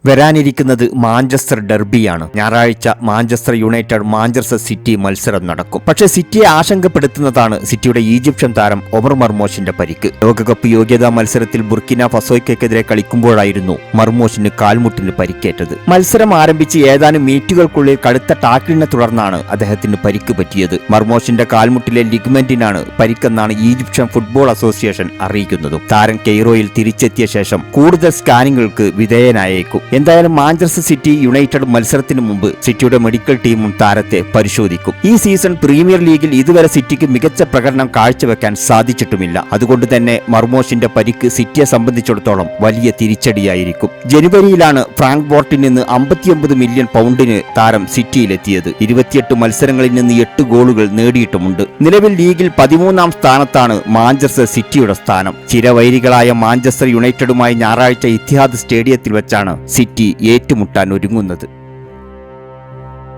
വരാനിരിക്കുന്നത് Manchester ഡെർബിയാണ്. ഞായറാഴ്ച Manchester United Manchester city മത്സരം നടക്കും. പക്ഷേ സിറ്റിയെ ആശങ്കപ്പെടുത്തുന്നതാണ് സിറ്റിയുടെ ഈജിപ്ഷ്യൻ താരം ഒമർ മർമോഷിന്റെ പരിക്ക്. ലോകകപ്പ് യോഗ്യതാ മത്സരത്തിൽ ബുർക്കിന ഫസോയ്ക്കെതിരെ കളിക്കുമ്പോഴായിരുന്നു മർമോഷിന് കാൽമുട്ടിന് പരിക്കേറ്റത്. മത്സരം ആരംഭിച്ച് ഏതാനും മിനിറ്റുകൾക്കുള്ളിൽ കടുത്ത ടാക്കിളിനെ തുടർന്നാണ് അദ്ദേഹത്തിന് പരിക്ക് പറ്റിയത്. മർമോഷിന്റെ കാൽമുട്ടിലെ ലിഗ്മെന്റിനാണ് പരിക്കെന്നാണ് ഈജിപ്ഷ്യൻ ഫുട്ബോൾ അസോസിയേഷൻ അറിയിക്കുന്നത്. താരം കെയ്റോയിൽ തിരിച്ചെത്തിയ ശേഷം കൂടുതൽ സ്കാനിങ്ങുകൾക്ക് വിധേയനായേക്കും. എന്തായാലും മാഞ്ചസ്റ്റർ സിറ്റി യുണൈറ്റഡ് മത്സരത്തിന് മുമ്പ് സിറ്റിയുടെ മെഡിക്കൽ ടീമും താരത്തെ പരിശോധിക്കും. ഈ സീസൺ പ്രീമിയർ ലീഗിൽ ഇതുവരെ സിറ്റിക്ക് മികച്ച പ്രകടനം കാഴ്ചവെക്കാൻ സാധിച്ചിട്ടുമില്ല. അതുകൊണ്ട് തന്നെ മർമോഷിന്റെ പരിക്ക് സിറ്റിയെ സംബന്ധിച്ചിടത്തോളം വലിയ തിരിച്ചടിയായിരിക്കും. ജനുവരിയിലാണ് ഫ്രാങ്ക്ഫോർട്ടിൽ നിന്ന് 59 മില്യൺ പൗണ്ടിന് താരം സിറ്റിയിലെത്തിയത്. 28 മത്സരങ്ങളിൽ നിന്ന് 8 ഗോളുകൾ നേടിയിട്ടുമുണ്ട്. നിലവിൽ ലീഗിൽ 13ാം സ്ഥാനത്താണ് മാഞ്ചസ്റ്റർ സിറ്റിയുടെ സ്ഥാനം. ചിരവൈരികളായ മാഞ്ചസ്റ്റർ യുണൈറ്റഡുമായി ഞായറാഴ്ച ഇത്തിഹാദ് സ്റ്റേഡിയത്തിൽ വെച്ചാണ് സിറ്റി ഏറ്റുമുട്ടാൻ ഒരുങ്ങുന്നത്.